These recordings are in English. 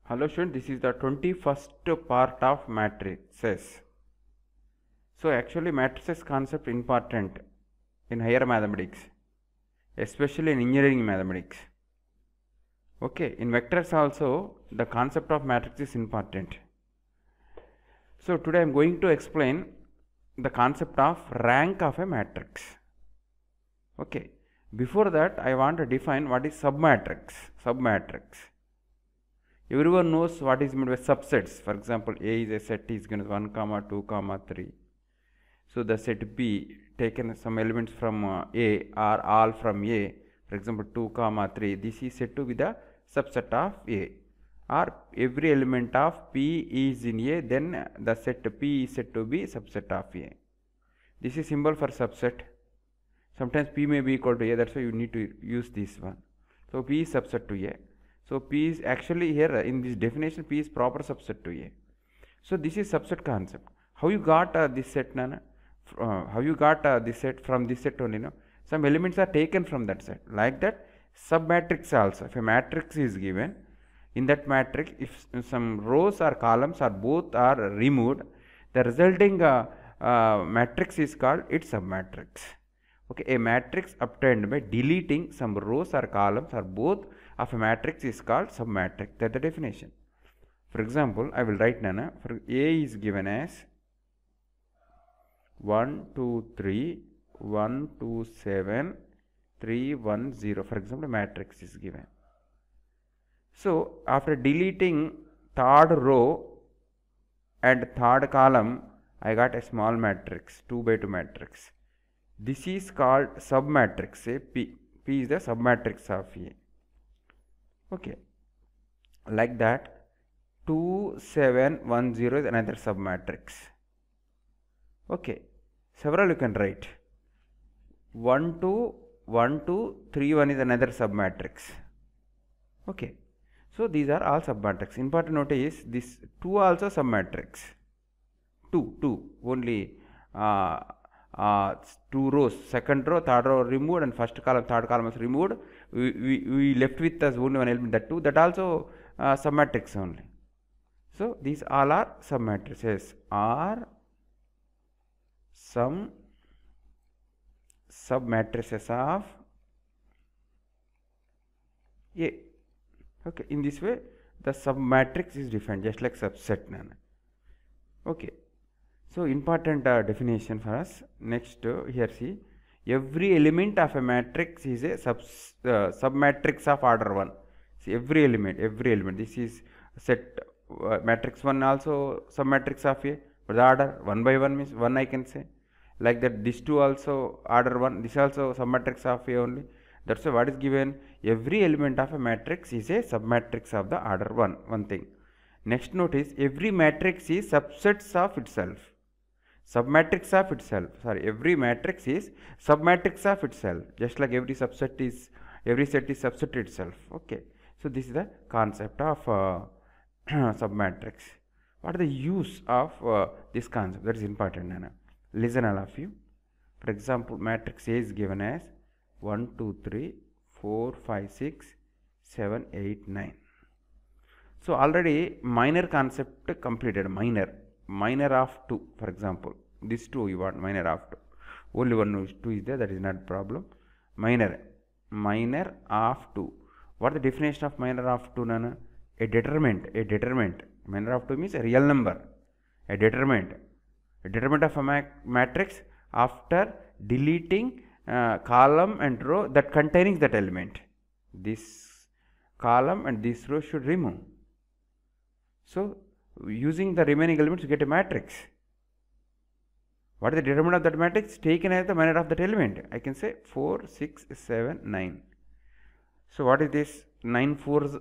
Hello student, this is the 21st part of matrices. So actually matrices concept important in higher mathematics, especially in engineering mathematics. Okay, in vectors also the concept of matrix is important. So today I am going to explain the concept of rank of a matrix. Okay, before that I want to define what is submatrix. Everyone knows what is meant by subsets. For example, A is a set is given as 1, 2, 3. So the set B taken some elements from A or all from A. For example, 2, 3. This is said to be the subset of A. Or every element of P is in A, then the set P is said to be subset of A. This is symbol for subset. Sometimes P may be equal to A. That's why you need to use this one. So P is subset to A. So P is actually here in this definition, P is proper subset to A. So this is subset concept. How you got this set, Nana? How you got this set from this set only? No? Some elements are taken from that set. Like that, submatrix also. If a matrix is given, in that matrix, if some rows or columns or both are removed, the resulting matrix is called its submatrix. Okay, a matrix obtained by deleting some rows or columns or both of a matrix is called submatrix. That's the definition. For example, I will write Nana. For A is given as 1, 2, 3, 1, 2, 7, 3, 1, 0. For example, matrix is given. So, after deleting third row and third column, I got a small matrix, 2 by 2 matrix. This is called submatrix. Say P. P is the submatrix of A. Okay. Like that, 2, 7, 1, 0 is another submatrix. Okay. Several you can write. 1, 2, 1, 2, 3, 1 is another submatrix. Okay. So these are all submatrix. Important note is this 2 also submatrix. 2 only 2 rows, second row, third row removed and first column, third column is removed. We left with us only one element, that 2, that also submatrix only. So these all are submatrices or some submatrices of A. Okay, in this way the submatrix is defined just like subset. Okay. So important definition for us. Next here see, every element of a matrix is a submatrix of order 1. See, every element. This is set matrix 1 also submatrix of A, but the order 1 by 1 means 1 I can say. Like that, this 2 also order 1, this also submatrix of A only. That's why what is given, every element of a matrix is a submatrix of the order 1, one thing. Next note is, every matrix is subsets of itself. Submatrix of itself. Sorry, every matrix is submatrix of itself. Just like every set is subset itself. Okay. So this is the concept of submatrix. What are the use of this concept? That is important, Nana. Listen, all of you. For example, matrix A is given as 1, 2, 3, 4, 5, 6, 7, 8, 9. So already minor concept completed. Minor of 2, for example, this 2 you want minor of 2, only one 2 is there, that is not problem. Minor of 2. What is the definition of minor of 2, Nana? A determinant. Minor of 2 means a real number. A determinant of a matrix after deleting column and row that containing that element. This column and this row should remove. So using the remaining elements you get a matrix. What is the determinant of that matrix? Taken as the minor of that element. I can say 4, 6, 7, 9. So what is this? 9 4s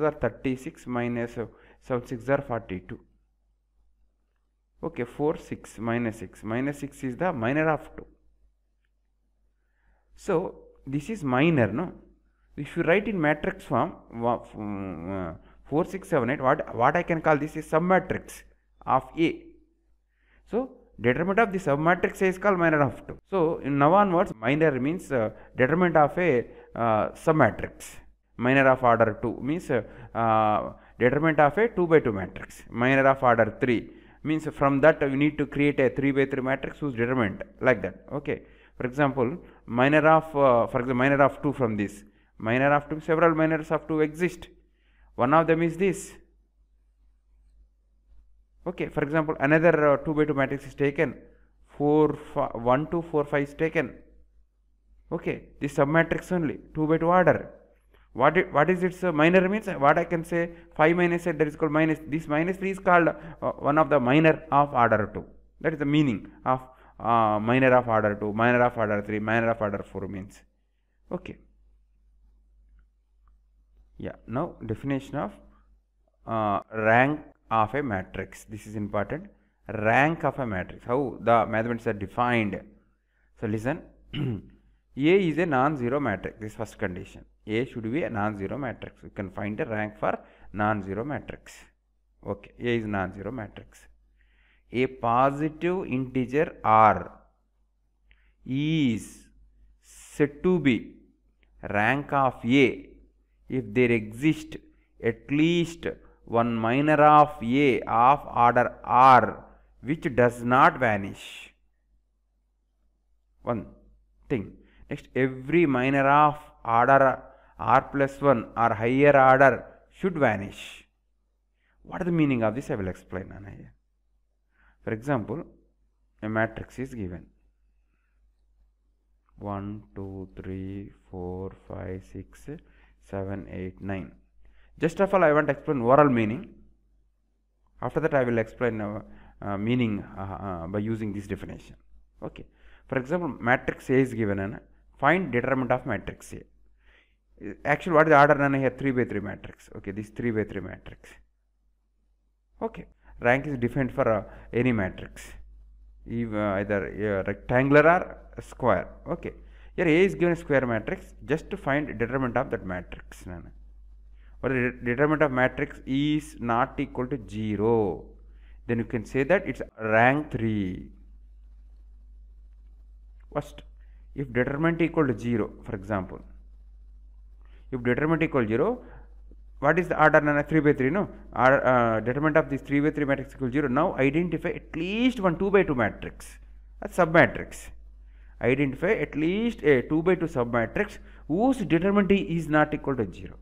are 36 minus 7 6 are 42. Okay, 4 6 minus 6. Minus 6 is the minor of 2. So this is minor, no? If you write in matrix form 4 6 7 8, what I can call this is submatrix of A. So determinant of the submatrix A is called minor of 2. So in now onwards, minor means determinant of a submatrix. Minor of order 2 means determinant of a 2 by 2 matrix. Minor of order 3 means from that we need to create a 3 by 3 matrix whose determinant, like that. Okay. For example, minor of 2 from this. Minor of 2, several minors of 2 exist. One of them is this. Okay. For example, another 2 by 2 matrix is taken. 1, 2, 4, 5 is taken. Okay. This submatrix only, 2 by 2 order. What is its minor means? What I can say, 5 minus 8, that is called minus. This minus 3 is called one of the minor of order 2. That is the meaning of minor of order 2, minor of order 3, minor of order 4 means. Okay. Yeah. Now definition of rank of a matrix. This is important. Rank of a matrix. How the mathematics are defined. So listen. A is a non-zero matrix. This is first condition. A should be a non-zero matrix. We can find a rank for non-zero matrix. Okay. A is non-zero matrix. A positive integer R is said to be rank of A if there exist at least one minor of A of order R which does not vanish. One thing. Next, every minor of order R plus 1 or higher order should vanish. What is the meaning of this? I will explain. For example, a matrix is given. 1, 2, 3, 4, 5, 6, 7, 8, 9. Just of all, I want to explain overall meaning. After that, I will explain meaning by using this definition. Okay. For example, matrix A is given and find determinant of matrix A. Actually, what is the order here? 3 by 3 matrix. Okay, this 3 by 3 matrix. Okay. Rank is defined for any matrix, either rectangular or square. Okay. Here A is given a square matrix. Just to find determinant of that matrix. But the determinant of matrix is not equal to 0. Then you can say that it's rank 3. First, if determinant equal to 0, for example, if determinant equal to 0, what is the order? 3 by 3, no? Determinant of this 3 by 3 matrix equal to 0. Now identify at least one 2 by 2 matrix, a submatrix. Identify at least a 2 by 2 submatrix whose determinant is not equal to 0.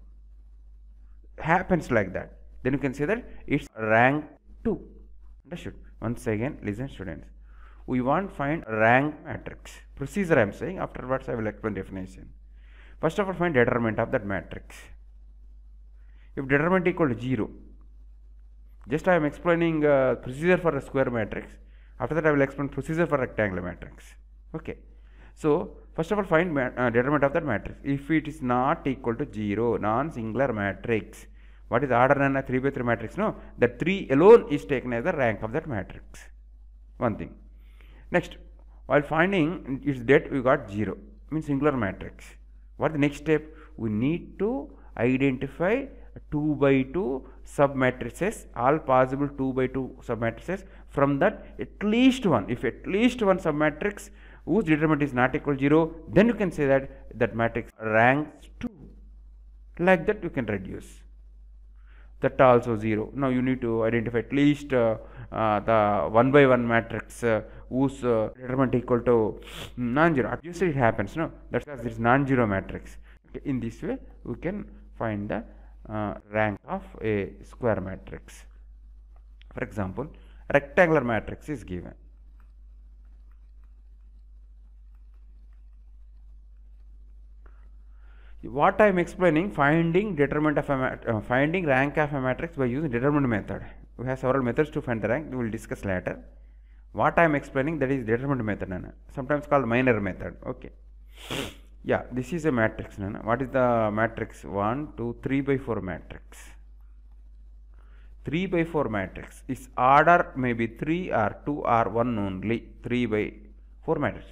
Happens like that. Then you can say that it's rank 2. Understood? Once again, listen students. We want to find rank matrix. Procedure I am saying. Afterwards I will explain definition. First of all, find determinant of that matrix. If determinant equal to 0, just I am explaining procedure for a square matrix. After that I will explain procedure for rectangular matrix. Okay. So first of all, find determinant of that matrix. If it is not equal to 0, non-singular matrix. What is the order in a 3 by 3 matrix? No, that 3 alone is taken as the rank of that matrix. One thing. Next, while finding its det, we got 0, means singular matrix. What is the next step? We need to identify 2 by 2 submatrices, all possible 2 by 2 submatrices. From that, at least one. If at least one submatrix whose determinant is not equal to 0, then you can say that that matrix ranks 2. Like that, you can reduce. That also 0. Now you need to identify at least the 1 by 1 matrix whose determinant equal to non-zero. Usually it happens, no? That's because this non-zero matrix. Okay. In this way, we can find the rank of a square matrix. For example, rectangular matrix is given. What I am explaining, finding determinant of a finding rank of a matrix by using determinant method. We have several methods to find the rank. We will discuss later. What I am explaining, that is determinant method, sometimes called minor method. Okay. Yeah, this is a matrix. What is the matrix? 1, 2, 3 by 4 matrix. 3 by 4 matrix. Its order may be 3 or 2 or 1 only. 3 by 4 matrix.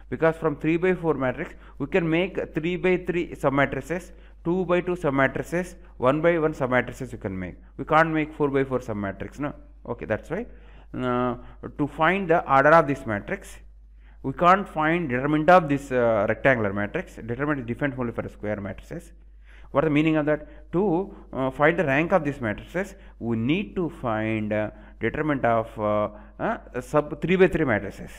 Because from 3 by 4 matrix, we can make 3 by 3 submatrices, 2 by 2 submatrices, 1 by 1 submatrices you can make. We can't make 4 by 4 submatrix, no? Okay, that's why. To find the order of this matrix, we can't find determinant of this rectangular matrix. Determinant is different only for square matrices. What is the meaning of that? To find the rank of these matrices, we need to find determinant of sub 3 by 3 matrices.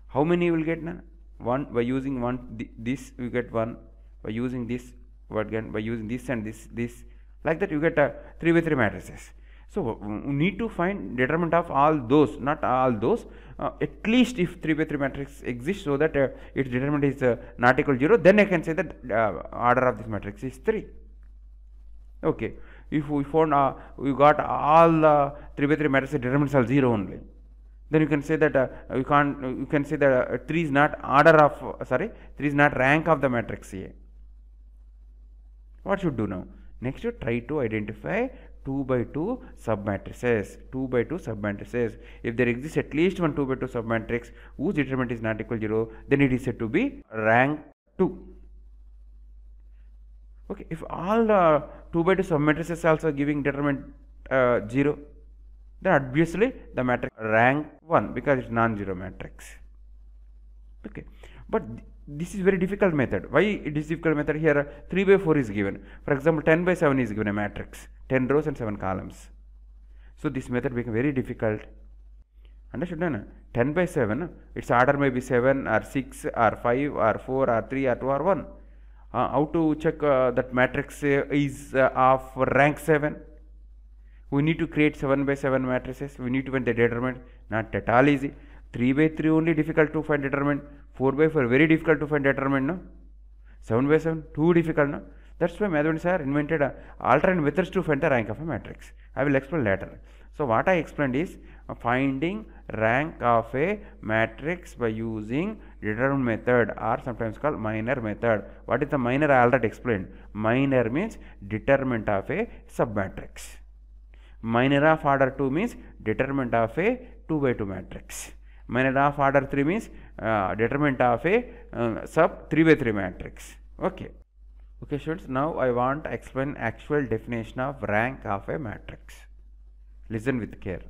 How many you will get now? 1 by using this you get 1, by using this again, by using this and this, like that you get 3 by 3 matrices. So we need to find determinant of all those, not all those, at least if 3 by 3 matrix exists, so that its determinant is not equal to 0, then I can say that order of this matrix is 3. Okay, if we found we got all 3 by 3 matrices determinants are 0 only, then you can say that you can say that 3 is not order of 3 is not rank of the matrix A. What should do now? Next, you try to identify 2 by 2 submatrices. 2 by 2 submatrices. If there exists at least one 2 by 2 submatrix whose determinant is not equal to 0, then it is said to be rank 2. Okay, if all 2 by 2 submatrices also giving determinant 0, then obviously the matrix rank 1 because it is non-zero matrix. Okay, but this is very difficult method. Why it is difficult method? Here 3 by 4 is given. For example, 10 by 7 is given a matrix, 10 rows and 7 columns. So this method becomes very difficult. Understood? No? 10 by 7, its order may be 7 or 6 or 5 or 4 or 3 or 2 or 1. How to check that matrix is of rank 7? We need to create 7 by 7 matrices. We need to find the determinant. Not at all easy. 3 by 3 only difficult to find determinant. 4 by 4 very difficult to find determinant. No? 7 by 7 too difficult. No? That's why mathematics are invented alternate methods to find the rank of a matrix. I will explain later. So what I explained is finding rank of a matrix by using determinant method, or sometimes called minor method. What is the minor? I already explained. Minor means determinant of a submatrix. Minor of order 2 means determinant of a 2 by 2 matrix. Minor of order 3 means determinant of a sub 3 by 3 matrix. Okay. Okay, students, now I want to explain actual definition of rank of a matrix. Listen with care.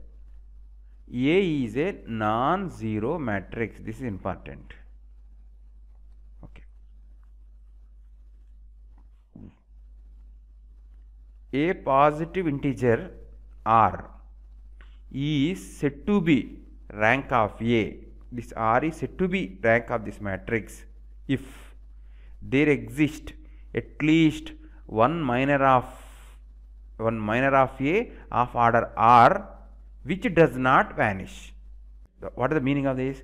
A is a non-zero matrix. This is important. Okay. A positive integer R is said to be rank of A. This R is said to be rank of this matrix if there exists at least one minor of A of order R which does not vanish. What is the meaning of this?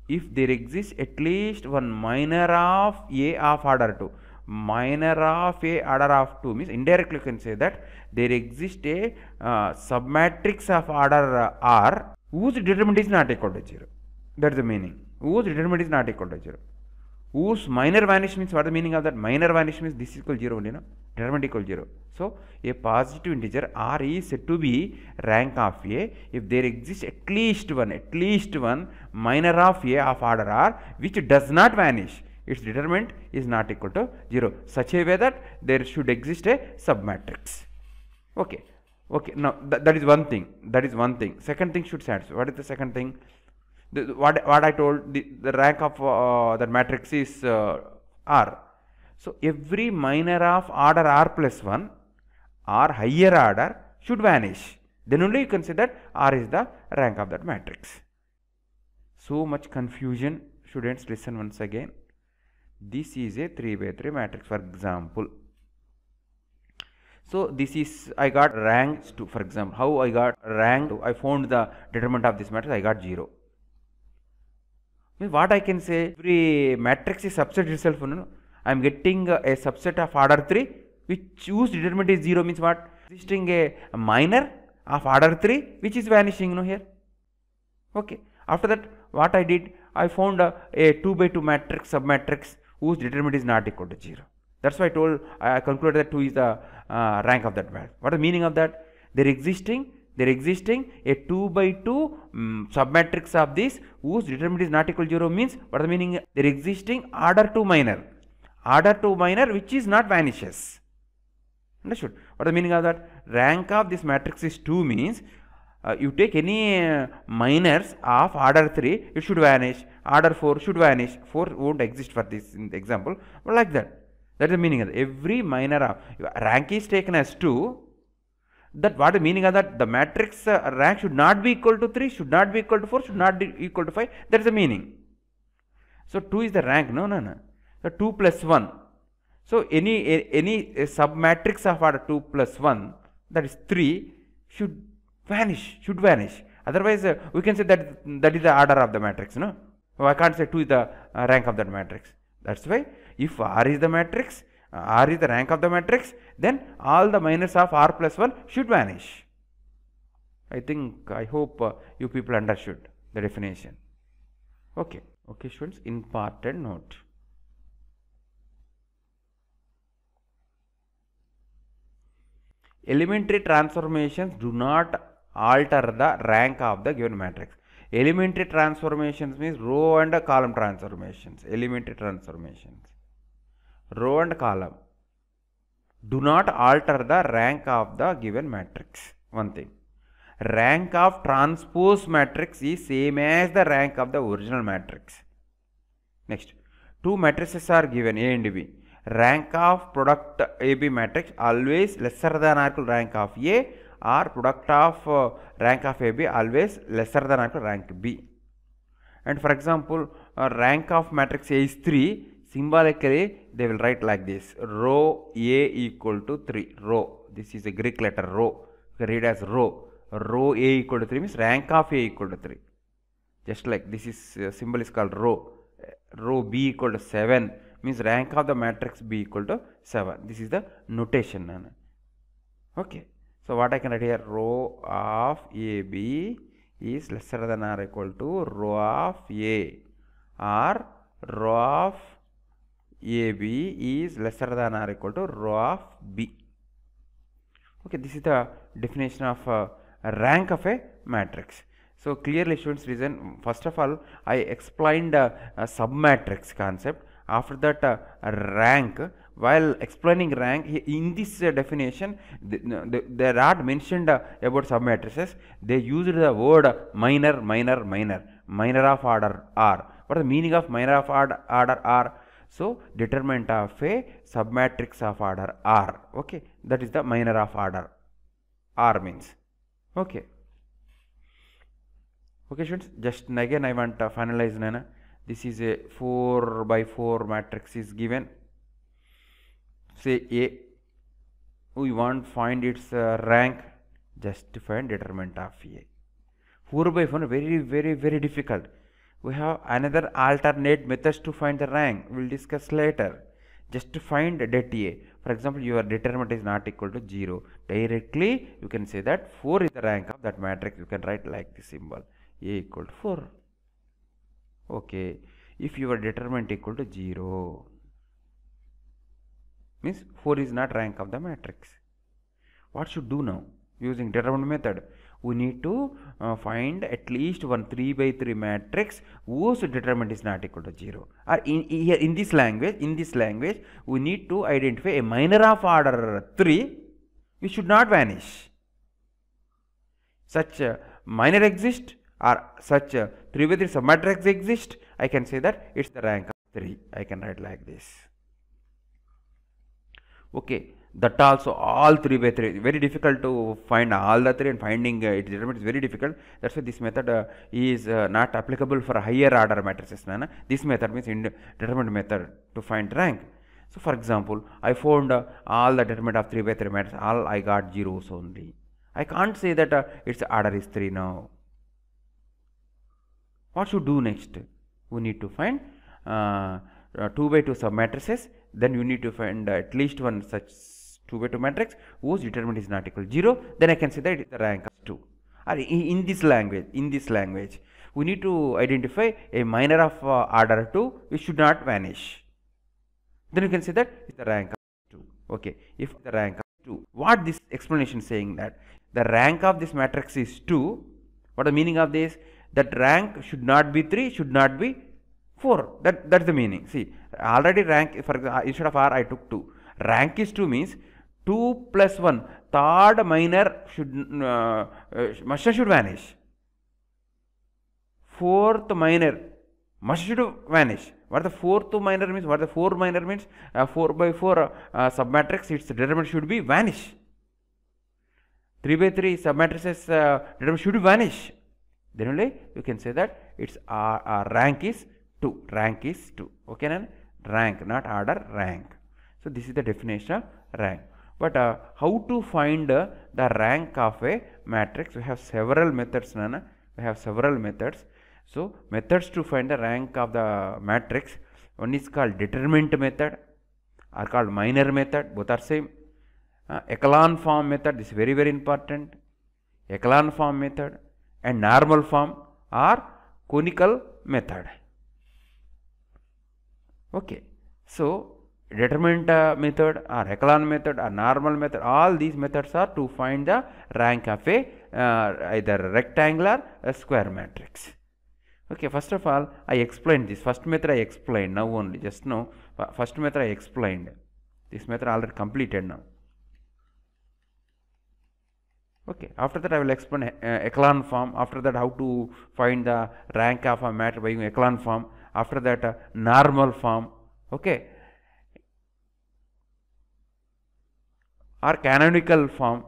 If there exists at least one minor of A of order 2. Minor of A order of 2 means indirectly you can say that there exists a submatrix of order R whose determinant is not equal to 0. That is the meaning. Whose determinant is not equal to 0. Whose minor vanish means, what is the meaning of that? Minor vanish means this is equal to 0 only, no? Determinant equal to 0. So a positive integer R is said to be rank of A if there exists at least one minor of A of order R which does not vanish. Its determinant is not equal to 0. Such a way that there should exist a submatrix. Okay. Okay. Now that is one thing. Second thing should satisfy. What is the second thing? What I told, the rank of the matrix is R. So every minor of order R plus 1 or higher order should vanish. Then only you can say that R is the rank of that matrix. So much confusion. Students, listen once again. This is a 3 by 3 matrix, for example. So this is, I got rank 2, for example. How I got rank 2? I found the determinant of this matrix, I got 0. What I can say, every matrix is subset itself. No? I am getting a subset of order 3 which whose determinant is 0 means what? Existing a minor of order 3 which is vanishing here. Okay. After that, what I did, I found a 2 by 2 matrix, submatrix whose determinant is not equal to 0. That's why I concluded that 2 is the rank of that matrix. What is the meaning of that? There existing a 2 by 2 submatrix of this whose determinant is not equal to 0 means, what is the meaning? There existing order 2 minor which is not vanishes. Understood? What is the meaning of that? Rank of this matrix is 2 means you take any minors of order 3, it should vanish. Order 4 should vanish. 4 won't exist for this in the example, but like that. That is the meaning of it. Every minor of rank is taken as 2. That what the meaning of that? The matrix rank should not be equal to 3, should not be equal to 4, should not be equal to 5. That is the meaning. So 2 is the rank. No. So 2 plus 1. So any submatrix of order 2 plus 1, that is 3, should vanish. Otherwise, we can say that is the order of the matrix. No, I can't say 2 is the rank of that matrix. That's why if R is the matrix, R is the rank of the matrix, then all the minors of R plus 1 should vanish. I hope you people understood the definition. Okay students, important note. Elementary transformations do not alter the rank of the given matrix. Elementary transformations means row and column transformations. Elementary transformations, row and column, do not alter the rank of the given matrix. One thing, rank of transpose matrix is same as the rank of the original matrix. Next, two matrices are given, A and B. Rank of product AB matrix always lesser than or equal rank of A, or product of rank of AB always lesser than or equal rank B. And for example, rank of matrix A is 3. Symbolically, they will write like this: row A equal to 3. Row, this is a Greek letter row. You can read as row. Row A equal to 3 means rank of A equal to 3. Just like this is symbol is called row. Row B equal to 7 means rank of the matrix B equal to 7. This is the notation. Okay. So what I can write here, row of AB is lesser than or equal to row of A, or row of AB is lesser than or equal to row of B. Okay, this is the definition of rank of a matrix. So clearly students, reason, first of all I explained a submatrix concept. After that rank. While explaining rank, in this definition, they are not mentioned about submatrices. They used the word minor of order R. What is the meaning of minor of order R? So determinant of a submatrix of order R. Okay, that is the minor of order R means. Okay students, just again I want to finalize. Nana, this is a 4 by 4 matrix is given. Say A, we want to find its rank, just to find determinant of A. 4 by 4 very difficult. We have another alternate methods to find the rank, we will discuss later. Just to find det A, for example, your determinant is not equal to 0, directly you can say that 4 is the rank of that matrix. You can write like this symbol, A equal to 4. Okay, if your determinant equal to 0 means 4 is not rank of the matrix. What should do now? Using determinant method, we need to find at least one 3 by 3 matrix whose determinant is not equal to 0. Or in this language, we need to identify a minor of order 3 which should not vanish. Such minor exist, or such 3 by 3 submatrix exist, I can say that it's the rank of 3. I can write like this. Okay, that also all 3 by 3, very difficult to find all the 3, and finding its determinant is very difficult. That's why this method is not applicable for higher order matrices. This method means determinant method to find rank. So for example, I found all the determinant of 3 by 3 matrices, all I got zeros only. I can't say that its order is 3 now. What should do next? We need to find 2 by 2 submatrices. Then you need to find at least one such 2 by 2 matrix whose determinant is not equal to 0. Then I can say that it is the rank of 2. Or in this language, we need to identify a minor of order 2 which should not vanish. Then you can say that it is the rank of 2. Okay, if the rank of 2, what this explanation is saying, that the rank of this matrix is 2. What is the meaning of this? That rank should not be 3, should not be 4. That's the meaning. See, already rank, for example, instead of R I took 2. Rank is 2 means 2 plus 1, third minor must should vanish. Fourth minor must should vanish. What the fourth minor means? What the 4 minor means? 4 by 4 submatrix, its determinant should be vanish. 3 by 3 submatrices determinant should vanish. Then only you can say that its rank is 2. Rank is 2. Okay, then rank, not order, rank. So this is the definition of rank. But how to find the rank of a matrix? We have several methods, Nana. We have several methods. So methods to find the rank of the matrix. One is called determinant method, or called minor method. Both are same. Echelon form method, this is very, very important. Echelon form method and normal form or conical method. Okay. So determinant method or echelon method or normal method, all these methods are to find the rank of a either rectangular or square matrix. Okay, first of all, I explained this. First method I explained now only, just now. First method I explained. This method already completed now. Okay, after that I will explain echelon form. After that, how to find the rank of a matrix by using echelon form. After that, normal form. Okay, or canonical form.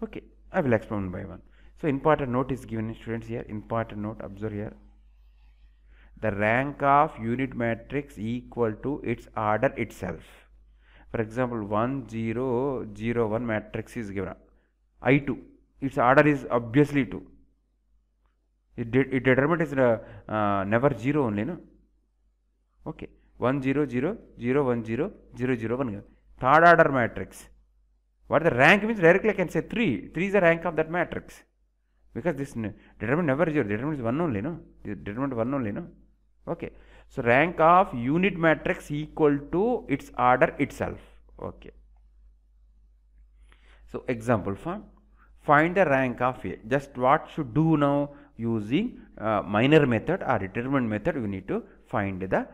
Okay, I will explain one by one. So important note is given, students, here. Important note, observe here. The rank of unit matrix equal to its order itself. For example, 1 0 0 1 matrix is given. I2, its order is obviously 2. It determinant is never 0 only, no? Okay, 1 0 0 0 1 0 0 0 1. Third order matrix. What the rank means? Directly I can say 3. 3 is the rank of that matrix. Because this determinant never 0. Determinant is 1 only, no? Determinant 1 only, no? Okay. So rank of unit matrix equal to its order itself. Okay. So example form. Find the rank of A. Just what should do now? Using minor method or determinant method, we need to find the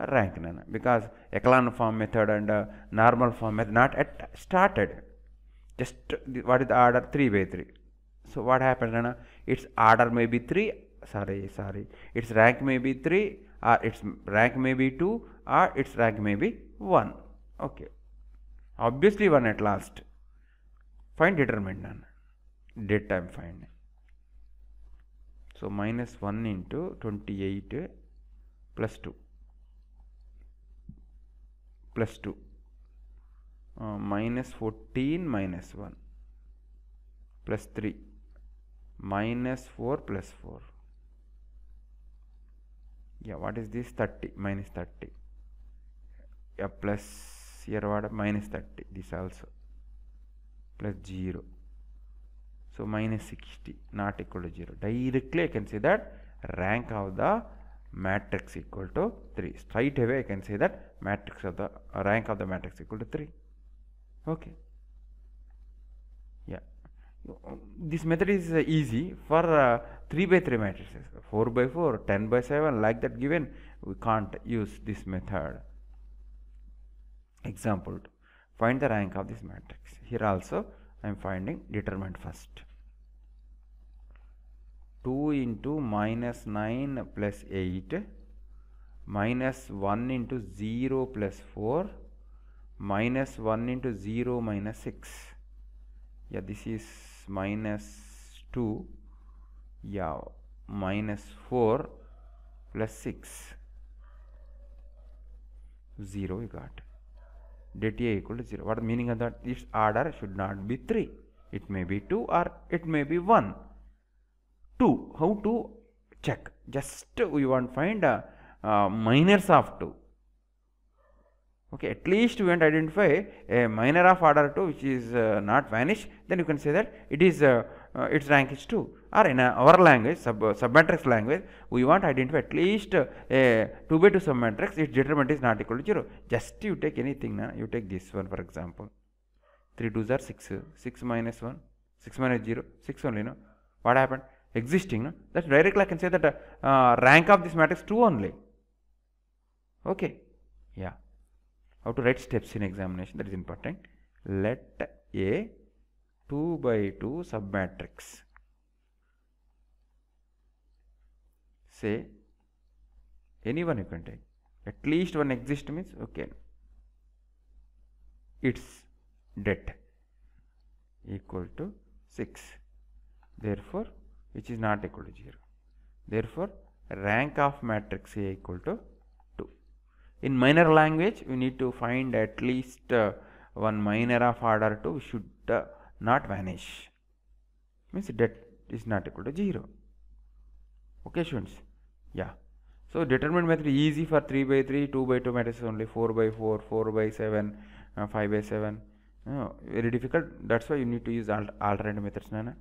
rank, Nana. Because echelon form method and normal form method not yet started. Just what is the order? 3 by 3. So what happens, Nana? Its order may be 3. Sorry. Its rank may be 3, or its rank may be 2, or its rank may be 1. Okay. Obviously 1 at last. Find determinant, Nana. Dead time find. So minus 1 into 28 plus 2 plus 2 minus 14 minus 1 plus 3 minus 4 plus 4. Yeah, what is this? 30 minus 30. Yeah, plus here what? Minus 30. This also plus 0. So minus 60 not equal to 0. Directly I can say that rank of the matrix equal to 3. Straight away I can say that matrix of the rank of the matrix equal to 3. Okay. Yeah. This method is easy for 3 by 3 matrices. 4 by 4, 10 by 7, like that given, we can't use this method. Example, find the rank of this matrix. Here also I am finding determinant first. 2 into minus 9 plus 8 minus 1 into 0 plus 4 minus 1 into 0 minus 6. Yeah, this is minus 2. Yeah, minus 4 plus 6. 0 you got. Det A equal to 0. What is the meaning of that? Its order should not be 3. It may be 2 or it may be 1. 2. How to check? Just we want to find minors of 2. Okay, at least we want to identify a minor of order 2 which is not vanished. Then you can say that it is its rank is 2. Or in our language, submatrix language, we want to identify at least a 2 by 2 submatrix, its determinant is not equal to 0. Just you take anything, you take this one for example. 3 2s are 6. 6 minus 1, 6 minus 0, 6 only, no? What happened? Existing, no? That's directly I can say that rank of this matrix 2 only. Okay. Yeah. How to write steps in examination, that is important. Let a 2 by 2 submatrix say any one you can take, at least one exists means okay, its det equal to 6, therefore which is not equal to 0, therefore rank of matrix A equal to 2. In minor language we need to find at least one minor of order 2 should not vanish, means that is not equal to 0. Okay students, yeah. So determinant method is easy for 3 by 3, 2 by 2 matrices only, 4 by 4, 4 by 7, 5 by 7. Very difficult. That's why you need to use alternate methods, Nana.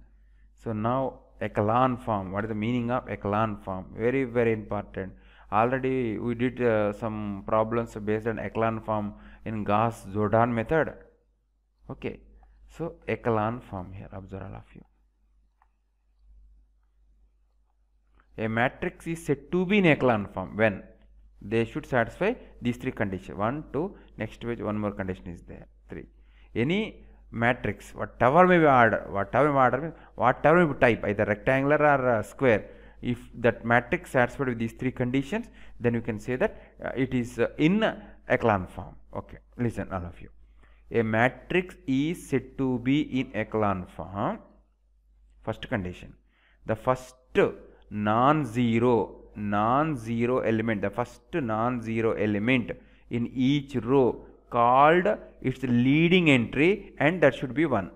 So now echelon form. What is the meaning of echelon form? Very, very important. Already we did some problems based on echelon form in Gauss-Jordan method. Okay. So echelon form here. Observe all of you. A matrix is said to be in echelon form when they should satisfy these three conditions. 1, 2, next page one more condition is there. 3. Any matrix, whatever may be order, whatever may be type, either rectangular or square, if that matrix satisfied with these three conditions, then you can say that it is in echelon form. Okay, listen all of you. A matrix is said to be in echelon form. First condition, the first non-zero element, the first non-zero element in each row called its leading entry, and that should be 1.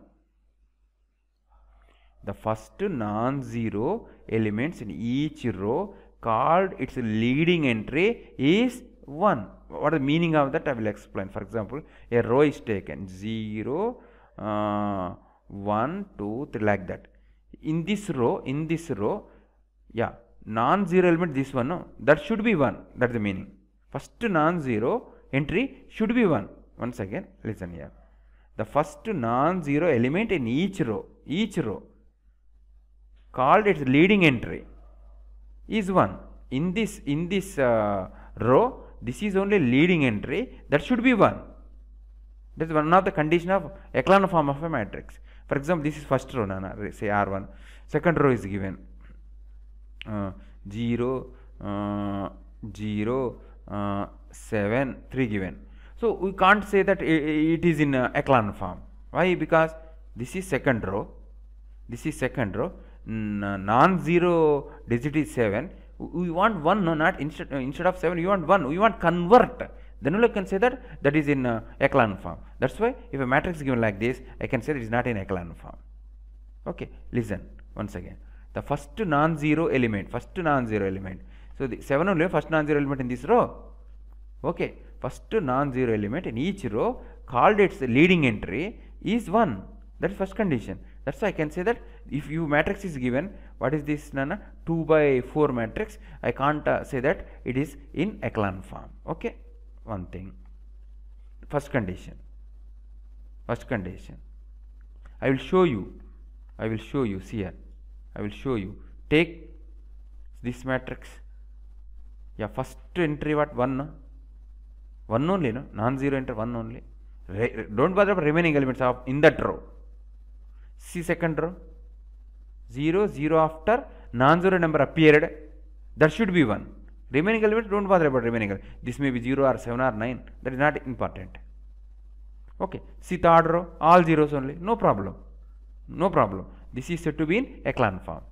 The first non-zero elements in each row called its leading entry is 1. What is the meaning of that? I will explain. For example, a row is taken 0, 1, 2, 3 like that. In this row, yeah, non-zero element this one, no, that should be 1. That is the meaning. First non-zero entry should be 1. Once again, listen here. The first non-zero element in each row called its leading entry is 1. In this row, this is only leading entry, that should be 1. That is one of the condition of echelon form of a matrix. For example, this is first row, say R1. Second row is given 0, 0, 7, 3 given. So we can't say that it is in echelon form. Why? Because this is second row, non-zero digit is 7. We want 1, no, not instead of 7, you want 1, we want convert. Then only I can say that is in echelon form. That's why if a matrix is given like this, I can say it is not in echelon form. Okay, listen once again. The first non-zero element. So the 7 only first non-zero element in this row. Okay, first non-zero element in each row called its leading entry is 1. That is first condition. That's why I can say that if you matrix is given, what is this, Nana? 2 by 4 matrix, I can't say that it is in echelon form. Okay, one thing. First condition. I will show you. See here. I will show you. Take this matrix. Yeah, first entry what? 1, no? 1 only, no? Non-zero enter 1 only. Don't bother about remaining elements of in that row. See second row. 0, 0 after non-zero number appeared. That should be 1. Remaining elements, don't bother about remaining elements. This may be 0 or 7 or 9. That is not important. Okay. See third row. All zeros only. No problem. This is said to be in echelon form.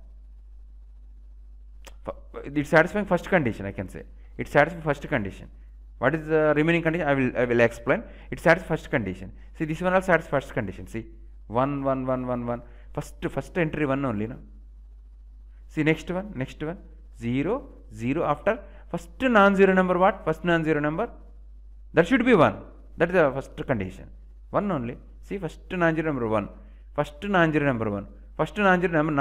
It is satisfying first condition, I can say. It satisfies first condition. What is the remaining condition? I will explain. It satisfies first condition. See, this one also satisfies first condition. See, 1, 1, 1, 1, 1. First entry 1 only, no? See, next one, 0, 0 after first non-zero number. What? First non-zero number. That should be 1. That is the first condition. 1 only. See, first non-zero number 1. First non-zero number 1. First non-zero number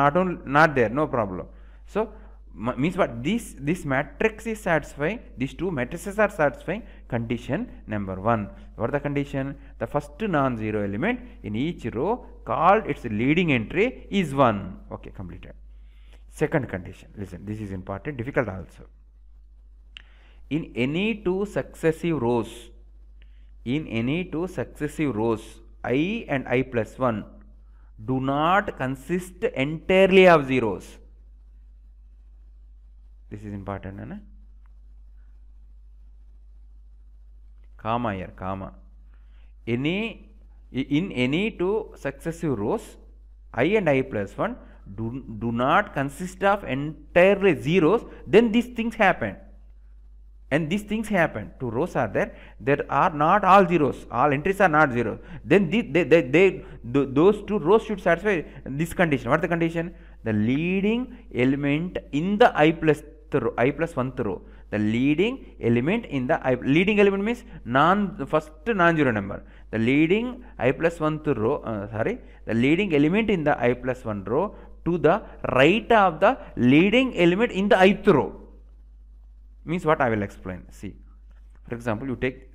not there. No problem. So means what? This matrix is satisfying. These two matrices are satisfying condition number 1. What is the condition? The first non-zero element in each row called its leading entry is 1. Okay, completed. Second condition. Listen, this is important, difficult also. In any two successive rows, I and I plus 1 do not consist entirely of zeros. This is important, comma here, comma. In any two successive rows, I and I plus 1 do not consist of entirely zeros, then these things happen. And these things happen. Two rows are there are not all zeros, all entries are not zeros. Then those two rows should satisfy this condition. What is the condition? The leading element in the I plus 1th row. The leading element in the leading element means first non-zero number. The leading I plus 1th row, the leading element in the I plus 1 row to the right of the leading element in the ith row. Means what I will explain. See, for example, you take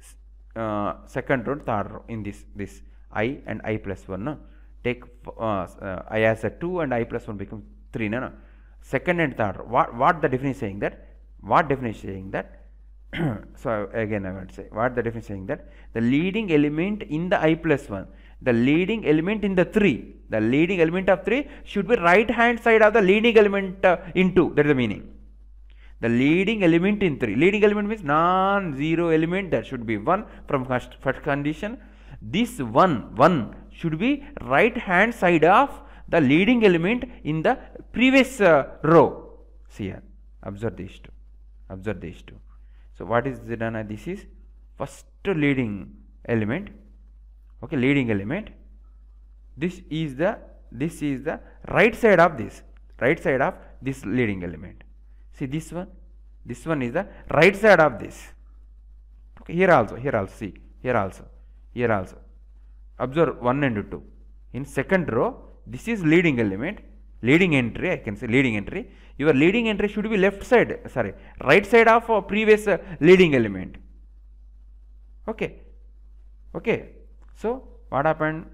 second row, third row in this I and I plus 1. No? Take I as a 2 and I plus 1 becomes 3. No? Second and third row. What the definition is saying that? What definition is saying that? So again I will say, what the definition is saying that the leading element in the I plus 1, the leading element in the 3, the leading element of 3 should be right hand side of the leading element in 2. That is the meaning. The leading element in 3. Leading element means non-zero element. That should be 1 from first condition. This 1 should be right hand side of the leading element in the previous row. See here. Observe these two. Observe these two. So what is done? This is first leading element. Okay, leading element. This is the right side of this. Right side of this leading element. See this one is the right side of this. Okay, here also, see, here also. Observe 1 and 2. In second row, this is leading element, leading entry, I can say leading entry. Your leading entry should be right side of previous leading element. Okay. So, what happened?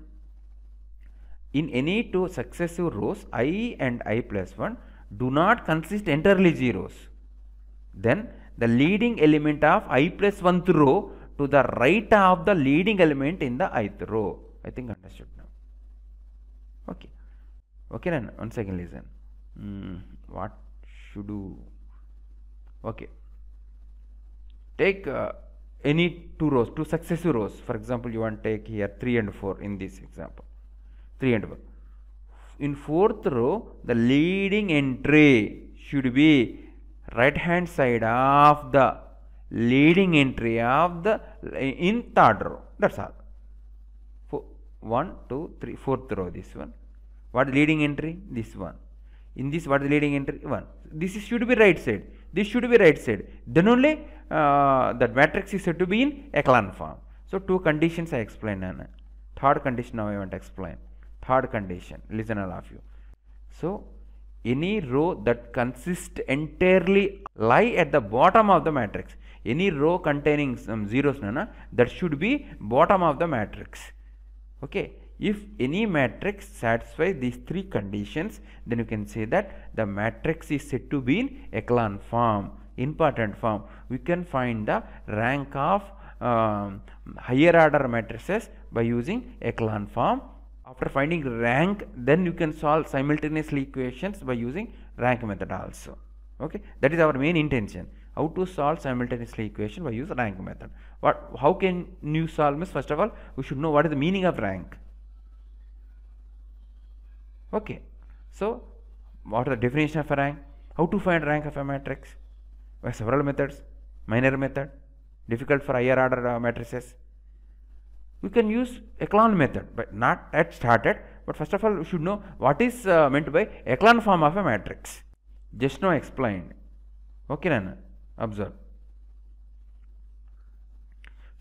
In any two successive rows, I and I plus 1 do not consist entirely zeros, then the leading element of I plus 1th row to the right of the leading element in the ith row. I think understood now. Okay then, once again listen. What should do? Okay, take any two rows, two successive rows. For example, you want to take here 3 and 4 in this example. 3 and 4. In fourth row, the leading entry should be right hand side of the leading entry of the in third row. That's all. 1, 2, 3, fourth row. This one. What is leading entry? This one. In this, what is leading entry? 1. This should be right side. This should be right side. Then only that matrix is said to be in echelon form. So two conditions I explained. Third condition now I want to explain. Third condition, listen all of you. So, any row that consists entirely lie at the bottom of the matrix. Any row containing some zeros, that should be bottom of the matrix. Okay. If any matrix satisfies these three conditions, then you can say that the matrix is said to be in echelon form, important form. We can find the rank of higher order matrices by using echelon form. After finding rank, then you can solve simultaneously equations by using rank method also. Okay, that is our main intention. How to solve simultaneously equation by using rank method. How can you solve this? First of all, we should know what is the meaning of rank. Okay, so what is the definition of a rank? How to find rank of a matrix? We have several methods. Minor method, difficult for higher order matrices. We can use echelon method, but not at started. But first of all, we should know what is meant by echelon form of a matrix. Just now explained. Okay, Nana? Observe.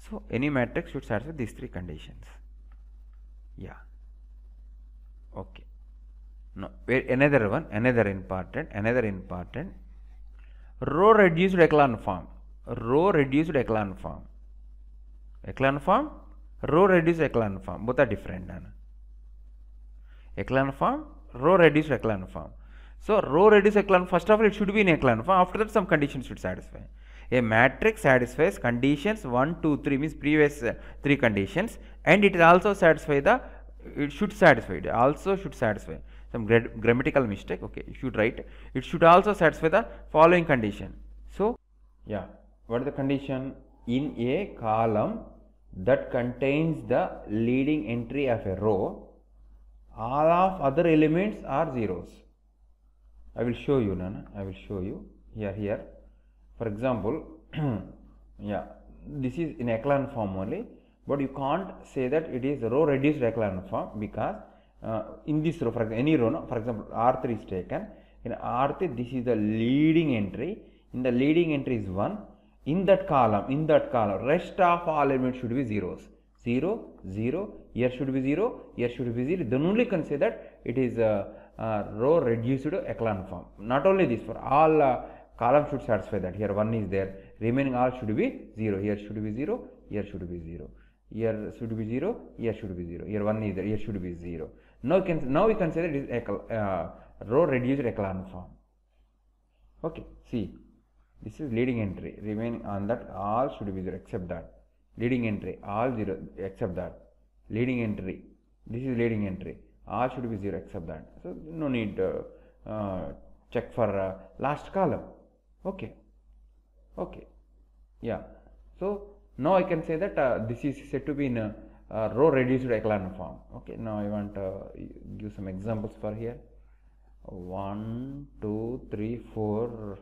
So, any matrix should satisfy these three conditions. Yeah. Okay. Now, another one, another important. Row reduced echelon form. Row reduced echelon form. Echelon form, row reduced echelon form. Both are different. Echelon form, row reduced echelon form. So, row reduced echelon, first of all, it should be in echelon form. After that, some conditions should satisfy. A matrix satisfies conditions 1, 2, 3 means previous 3 conditions, and it also satisfy the, it should satisfy, it also should satisfy. Some grammatical mistake, okay, you should write, it should also satisfy the following condition. So, yeah, what is the condition? In a column that contains the leading entry of a row, all of other elements are zeros. I will show you, Nana. I will show you here. For example, yeah, this is in echelon form only, but you can't say that it is row reduced echelon form, because in this row, for example, any row, no? For example, R3 is taken. In R3, this is the leading entry. In the leading entry is 1. In that column, rest of all elements should be zeros. 0, 0, here should be 0, here should be 0. Then only can say that it is row reduced echelon form. Not only this, for all columns should satisfy that. Here 1 is there, remaining all should be 0. Here should be 0, here should be 0. Here should be 0, here should be 0. Here 1 is there, here should be 0. Now we can say that it is row reduced echelon form. Okay, see, this is leading entry, remaining on that all should be 0 except that. Leading entry, all 0 except that. Leading entry, this is leading entry, all should be 0 except that. So no need to check for last column. Okay, yeah. So now I can say that this is said to be in row reduced echelon form. Okay, now I want to give some examples for here. 1, 2, 3, 4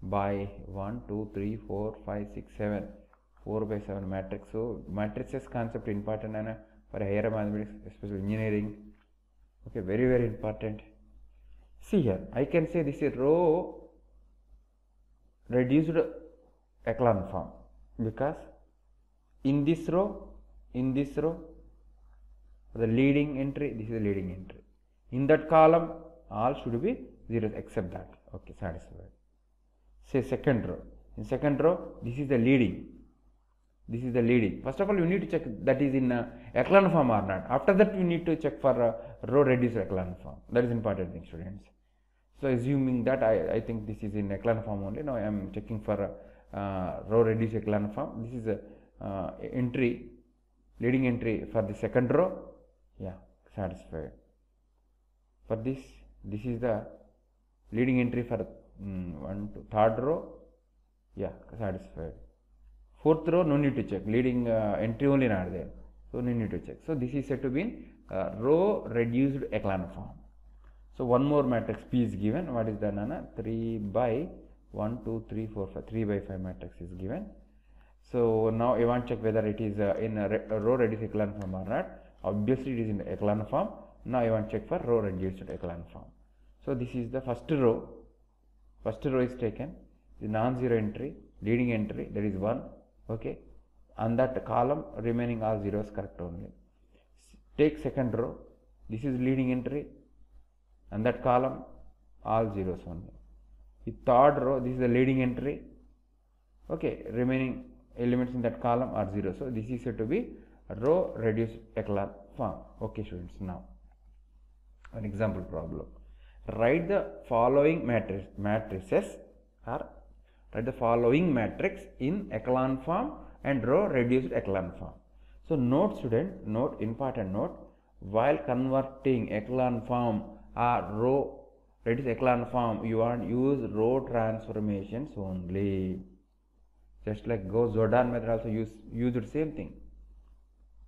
by 1, 2, 3, 4, 5, 6, 7, 4 by 7 matrix. So matrices concept important and for higher mathematics, especially engineering. Okay, very important. See here, I can say this is row reduced echelon form, because in this row, the leading entry, this is the leading entry. In that column, all should be zeros except that. Okay, satisfied. Say second row. In second row, this is the leading. First of all, you need to check that is in echelon form or not. After that, you need to check for row reduced echelon form. That is important thing, students. So assuming that I think this is in echelon form only. Now I am checking for row reduced echelon form. This is entry, leading entry for the second row. Yeah, satisfied. For this is the leading entry for third row. Yeah, satisfied. Fourth row, no need to check. Leading entry only not there, so no need to check. So this is said to be in row reduced echelon form. So one more matrix P is given. What is the Nana? 3 by 1, 2, 3, 4, 5. 3 by 5 matrix is given. So now I want to check whether it is in a row reduced echelon form or not. Obviously it is in the echelon form. Now I want to check for row reduced echelon form. So this is the first row. First row is taken. The non-zero entry, leading entry, that is 1. Okay. On that column, remaining all zeros correct only. Take second row. This is leading entry. On that column, all zeros only. The third row, this is the leading entry. Okay. Remaining elements in that column are zero. So this is said to be row reduced echelon form. Okay, students. Now an example problem. Write the following matrices or write the following matrix in echelon form and row reduced echelon form. So note, student, note, important note, while converting echelon form or row reduced echelon form, you want use row transformations only. Just like Gauss-Jordan method also used the same thing.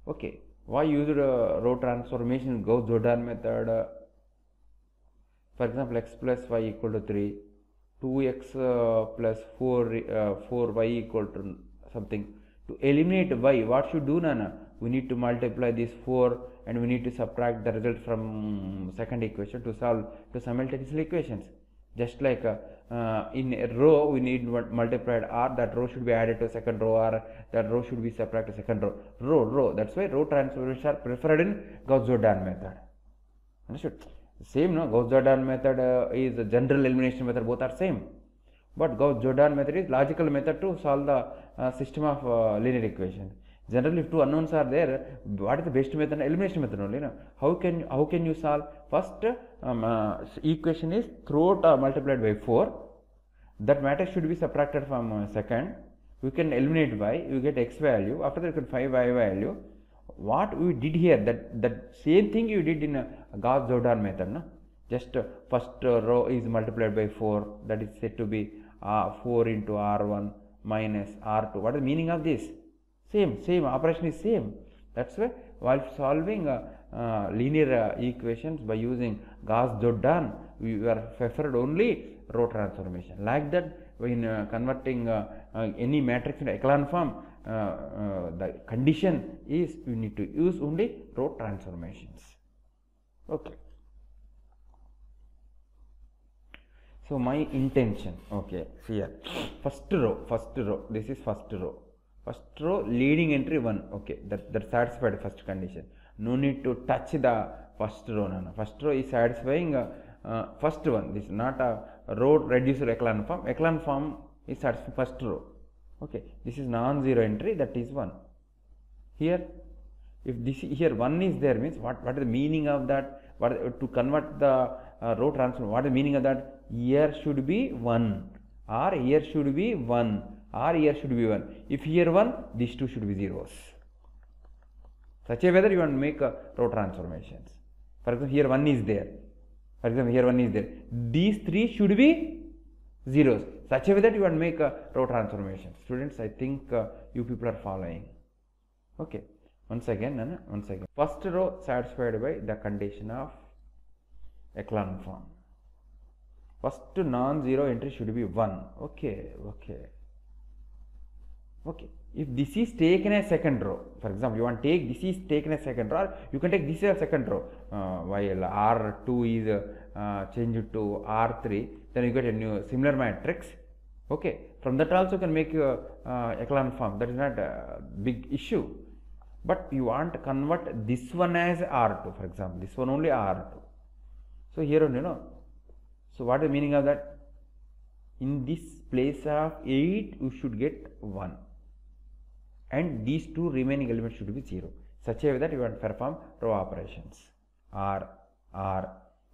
Okay. Why used row transformation Gauss-Jordan method? For example, x plus y equal to 3, 2x plus 4y equal to something. To eliminate y, what should do, Nana? We need to multiply this 4 and we need to subtract the result from second equation to solve two simultaneous equations. Just like in a row, we need multiplied r, that row should be added to second row, or that row should be subtracted to second row. Row. That's why row transformations are preferred in Gauss-Jordan method. Understood? Same, no? Gauss-Jordan method is a general elimination method, both are same. But Gauss-Jordan method is logical method to solve the system of linear equations. Generally, if two unknowns are there, what is the best method? Elimination method only. No? How can you solve? First equation is throughout multiplied by 4. That matrix should be subtracted from second. We can eliminate y. You get x value. After that, you can find y value. What we did here, that same thing you did in Gauss-Jordan method. No? Just first row is multiplied by 4. That is said to be 4 into r1 minus r2. What is the meaning of this? same operation is same. That's why while solving linear equations by using Gauss-Jordan, we were preferred only row transformation. Like that, when converting any matrix into echelon form, the condition is you need to use only row transformations. Okay. So my intention, okay, here first row, this is first row leading entry 1, okay, that satisfied first condition. No need to touch the first row. First row is satisfying first one. This is not a row reducer echelon form. Echelon form is satisfying first row. Okay, this is non-zero entry, that is 1. Here, if this here 1 is there, means what is the meaning of that? To convert the row transform, what is the meaning of that? Here should be 1, or here should be 1, or here should be 1. If here 1, these two should be zeros. Such a way that you want to make row transformations. For example, here 1 is there. For example, here 1 is there. These three should be zeros. Such a way that you want to make row transformations. Students, I think you people are following. Okay. Once again. First row satisfied by the condition of echelon form. First non-zero entry should be 1. Okay. If this is taken as second row, for example, you want to take this is taken as second row, or you can take this as second row. While R2 is changed to R3, then you get a new similar matrix. Okay, from that also can make echelon form. That is not a big issue. But you want to convert this one as R2, for example, this one only R2. So here only, so what is the meaning of that? In this place of 8, you should get 1. And these two remaining elements should be 0. Such a way that you want to perform row operations. R.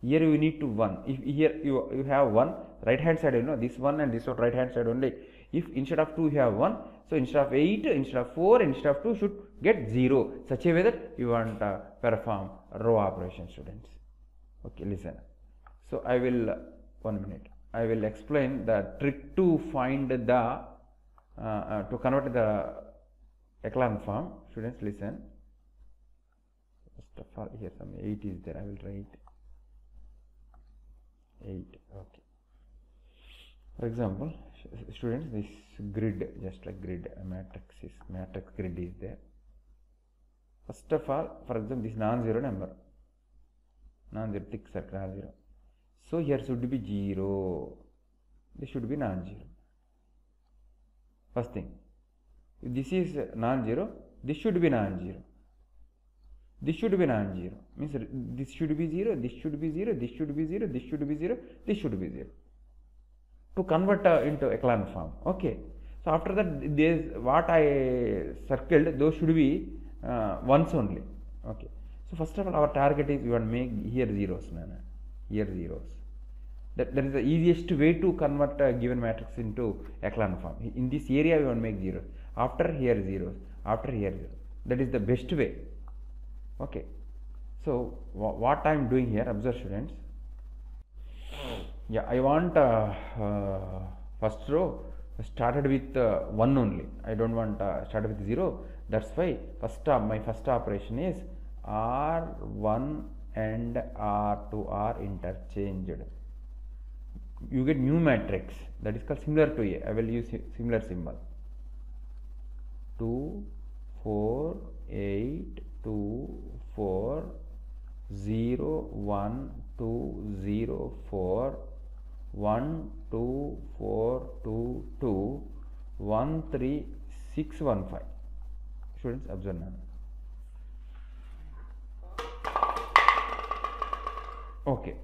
Here you need to 1. If here you have 1, right hand side, this one and this one right hand side only. If instead of 2 you have 1, so instead of 8, instead of 4, instead of 2 should get 0. Such a way that you want to perform row operations, students. Okay, listen. So I will, 1 minute, I will explain the trick to find the, to convert the echelon form. Students, listen. First of all, here some 8 is there, I will write 8, okay. For example, students, this grid, just like grid, matrix grid is there. First of all, for example, this non-zero number, non-zero, thick circle, non-zero. So here should be 0, this should be non-zero. First thing, if this is non-zero, this should be non-zero. This should be non-zero, means this should be 0, this should be 0, this should be 0, this should be 0, this should be 0. To convert into echelon form. Okay. So after that, there's what I circled, those should be ones only. Okay. So first of all, our target is we want to make here zeros. Here zeros. That is the easiest way to convert a given matrix into echelon form. In this area, we want to make zeros. After here zeros. After here zeros. That is the best way. Okay. So what I am doing here, observe, students. Yeah, I want first row started with 1 only. I don't want started with 0. That's why my first operation is R1 and R2 are interchanged. You get new matrix that is called similar to A. I will use similar symbol. 2, 4, 8, 2, 4, 0, 1, 2, 0, 4, 1, 2, 4, 2, 2, 1, 3, 6, 1, 5. Students, observe now. Okay.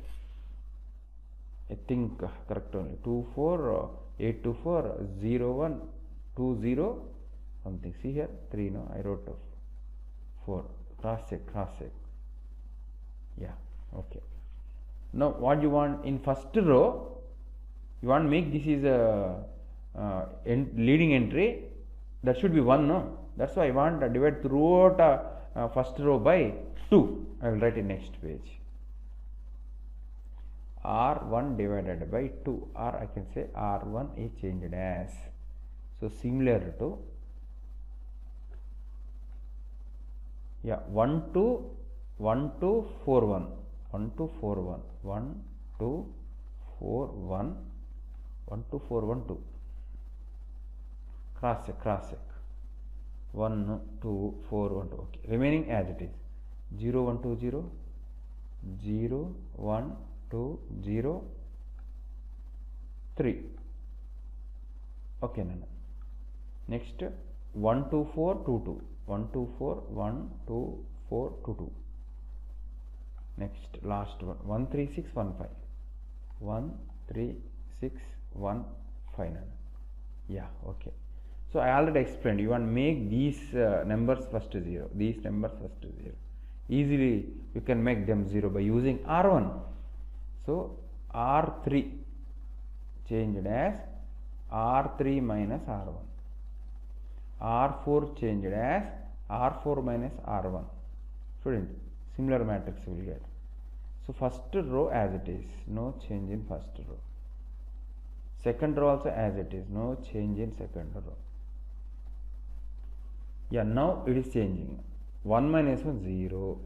I think correct only. 2, 4, 8, 2, 4, 0, 1, 2, 0, something. See here, 3, no, I wrote 4. Cross check. Yeah, okay. Now, what you want in first row, you want to make this is a leading entry, that should be 1, no? That's why I want to divide throughout first row by 2. I will write in next page. R1 divided by 2, or I can say R1 is changed as. So, similar to Yeah, 1 to 1 to 4 1 1 to 4 1 1 to 4 1 1 to 4 1 2 cross check 1 2 4 1 2. Okay, remaining as it is 0 1 2 0 0 1 2 0 3. Okay, nana. Next 1 2 4 2 2 1 2 4 1 2 4 2 2. Next last one 1 3 6 1 5 1 3 6 1 5 nana. Yeah, okay. So I already explained, you want to make these numbers first 0, these numbers first 0. Easily you can make them 0 by using R1. So R3 changed as R3 minus R1. R4 changed as R4 minus R1. Student, similar matrix will get. So first row as it is, no change in first row. Second row also as it is, no change in second row. Yeah, now it is changing. 1 minus 1 0,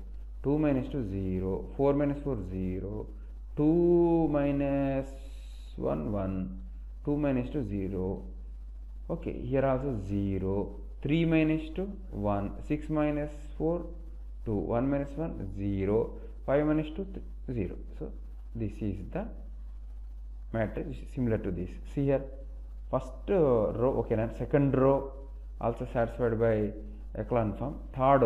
2 minus 2 0, 4 minus 4 0, 2 minus 1 1, 2 minus 2 0. Okay, here also 0, 3 minus 2 1, 6 minus 4 2, 1 minus 1 0, 5 minus 2 0. So this is the matrix similar to this. See here, first row, okay, now second row also satisfied by echelon form. Third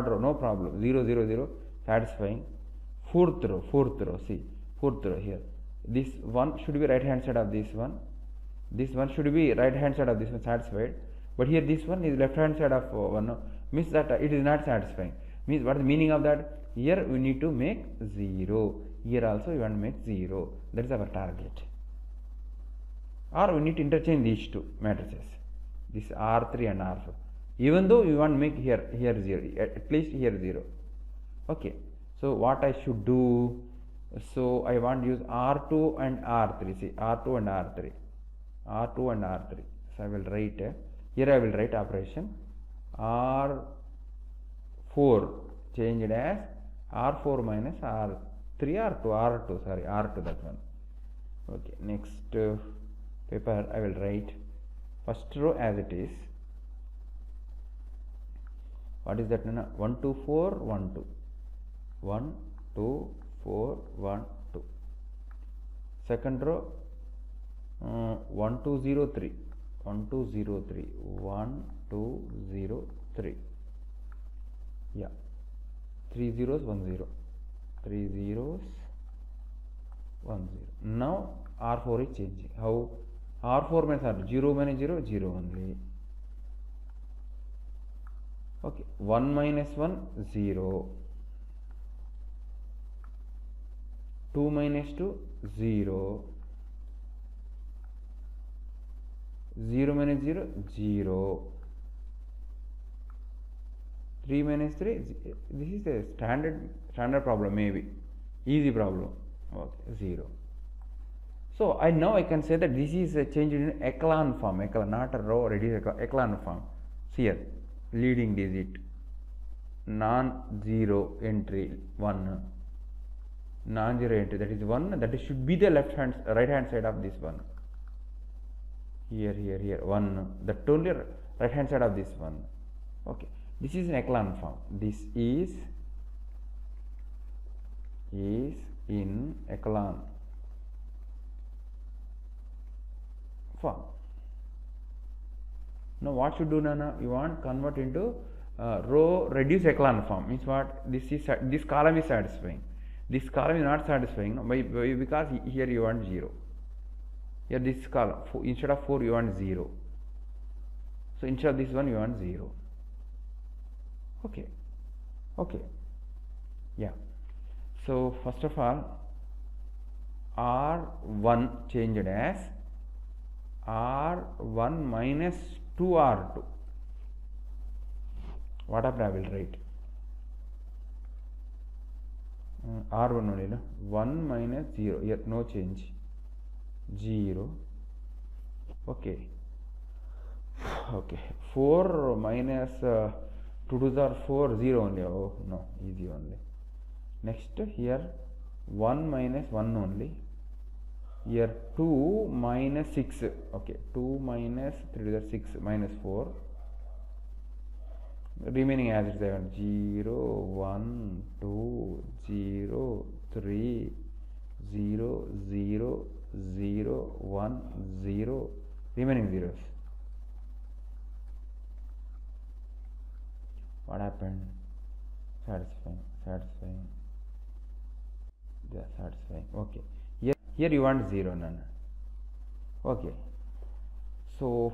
row no problem, 0 0 0 satisfying. Fourth row, see, fourth row here, this one should be right hand side of this one, this one should be right hand side of this one satisfied, but here this one is left hand side of one, means that it is not satisfying. Means what is the meaning of that? Here we need to make 0, here also we want to make 0. That is our target. Or we need to interchange these two matrices, this R3 and R4. Even though we want to make here 0, at least here 0. Okay, so what I should do? So I want to use R2 and R3. See, R2 and R3, R2 and R3. So I will write here. I will write operation R4 changed as R4 minus R3 R2 R2. Sorry, R2 that one. Okay, next paper I will write first row as it is. What is that? 1 2 4 1 2 1 2 4 1 2. Second row 1 2 0 3 1 2 0 3 1 2 0 3. Yeah, 3 zeros 1 0, 3 zeros 1 0. Now R4 is changing. How? R4 minus R2, 0 minus 0 0 only. Okay, 1 minus 1 0, 2 minus 2 0, 0 minus 0 0, 3 minus 3. This is a standard problem, maybe easy problem. Okay, 0. So now I can say that this is a change in echelon form, not a row reduced echelon form. See here, leading digit, non-zero entry 1, non-zero entry, that is 1, that should be the right hand side of this one. Here 1, that only right hand side of this one. Okay, this is an echelon form. This is in echelon form. Now what should do, Nana? You want convert into row reduced echelon form. Means what? This column is satisfying. This column is not satisfying because here you want 0. Here this column, instead of 4 you want 0. So instead of this one you want 0. Okay. Yeah. So first of all, R1 changed as R1 minus 2R2. What happened? I will write R1 only, no? 1 minus 0, here no change, 0. Okay, 4 minus 2 2s are 4, 0 only. Oh no, easy only. Next here 1 minus 1 only. Here 2 minus 6. Okay, 2 minus 3 is 6 minus 4. Remaining as it is 0, 1, 2, 0, 3, 0, 0, 0, 1, 0. Remaining zeros. What happened? Satisfying, satisfying. Yeah, satisfying. Okay. Here you want 0, none. Okay. So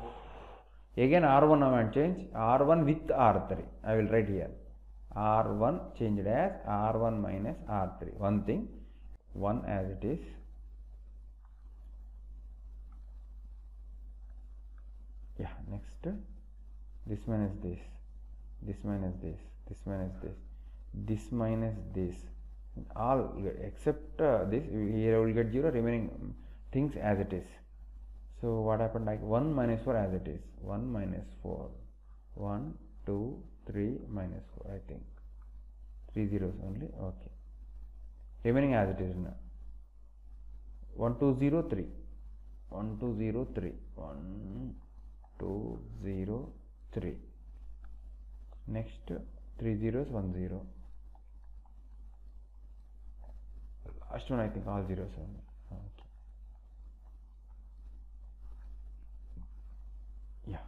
again R1 I want change. R1 with R3. I will write here. R1 changed as R1 minus R3. One thing. 1 as it is. Yeah, next. This minus this. This minus this. This minus this. This minus this. All except this. Here I will get 0. Remaining things as it is. So what happened, like 1 minus 4 as it is. 1 minus 4. 1, 2, 3 minus 4, I think. 3 zeros only. Okay. Remaining as it is now. 1, 2, 0, 3. 1, 2, 0, 3. 1, 2, 0, 3. Next 3 zeros, 1 0. Last one I think all zeros only. Okay. Yeah.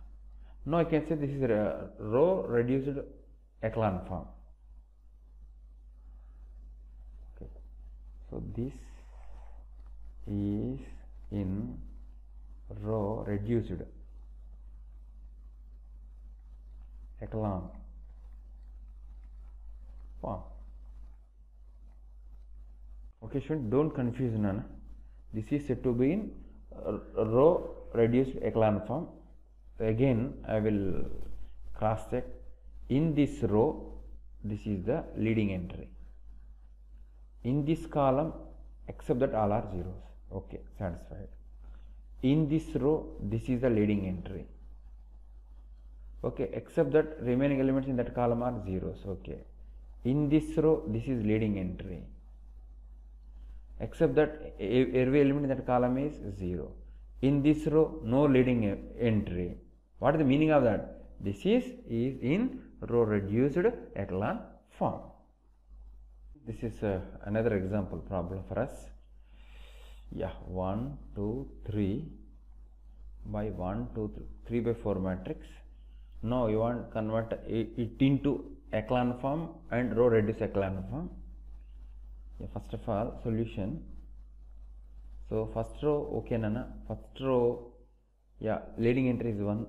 Now I can say this is a row reduced echelon form. Okay. So this is in row reduced echelon form. Okay, students, don't confuse none. This is said to be in row reduced echelon form. Again, I will cross check. In this row, this is the leading entry. In this column, except that all are zeros. Okay, satisfied. In this row, this is the leading entry. Okay, except that remaining elements in that column are zeros. Okay. In this row, this is leading entry. Except that every element in that column is 0. In this row, no leading entry. What is the meaning of that? This is in row reduced echelon form. This is another example problem for us. Yeah, 1, 2, 3 by 1, 2, 3 by 4 matrix. Now you want to convert it into echelon form and row reduced echelon form. Yeah, first of all, solution. So first row, okay, nana. First row, yeah, leading entry is 1.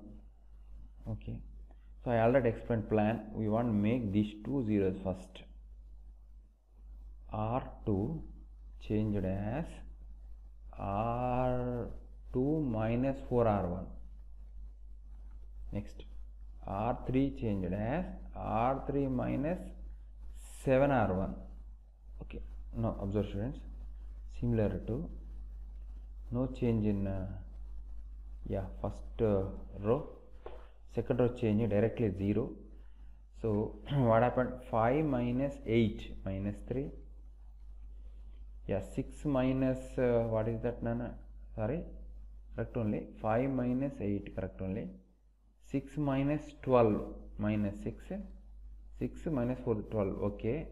Okay. So I already explained plan. We want to make these 2 zeros first. R2 changed as R2 minus 4R1. Next, R3 changed as R3 minus 7R1. Okay. Now observe students, similar to no change in first row, second row change directly 0. So what happened? 5 minus 8 minus 3. Yeah, 6 minus what is that, nana? Sorry, correct only. 5 minus 8, correct only. 6 minus 12 minus 6. 6 minus 4, 12. Okay.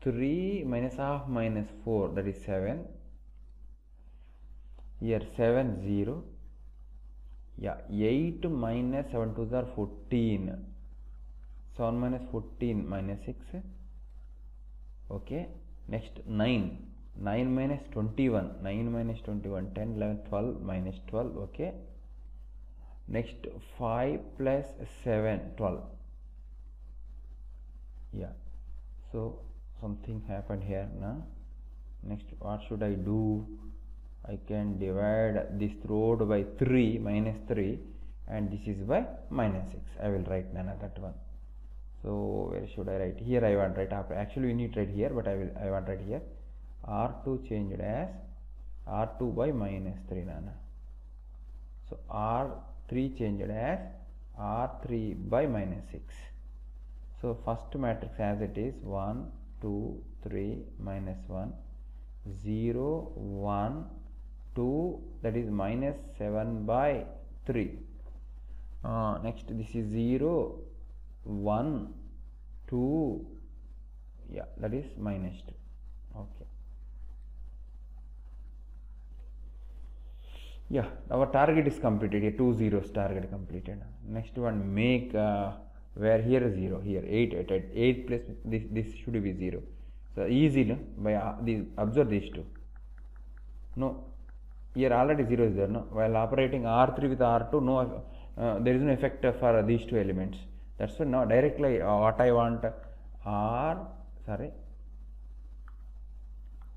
3 minus half minus 4, that is 7. Here 7, 0. Yeah, 8 minus 7 2s are 14. 7 minus 14 minus 6. Okay. Next 9. 9 minus 21. 9 minus 21. 10, 11, 12 minus 12. Okay. Next 5 plus 7, 12. Yeah. So something happened here now. Next, what should I do? I can divide this road by 3 minus 3 and this is by minus 6. I will write none of that one. So where should I write? Here I want write after. Actually we need to write here, but I want write here. R2 changed as R2 by minus 3 nana. So R3 changed as R3 by minus 6. So first matrix as it is 1 2 3 minus 1 0 1 2, that is minus 7 by 3. Next this is 0 1 2, yeah, that is minus 2. Okay, yeah, our target is completed here. 2 zeros target completed. Next one, make where here 0, here 8 plus this should be 0. So easy by observe these two. No, here already 0 is there, no? While operating R3 with R2, no, there is no effect for these two elements. That's why now directly what I want,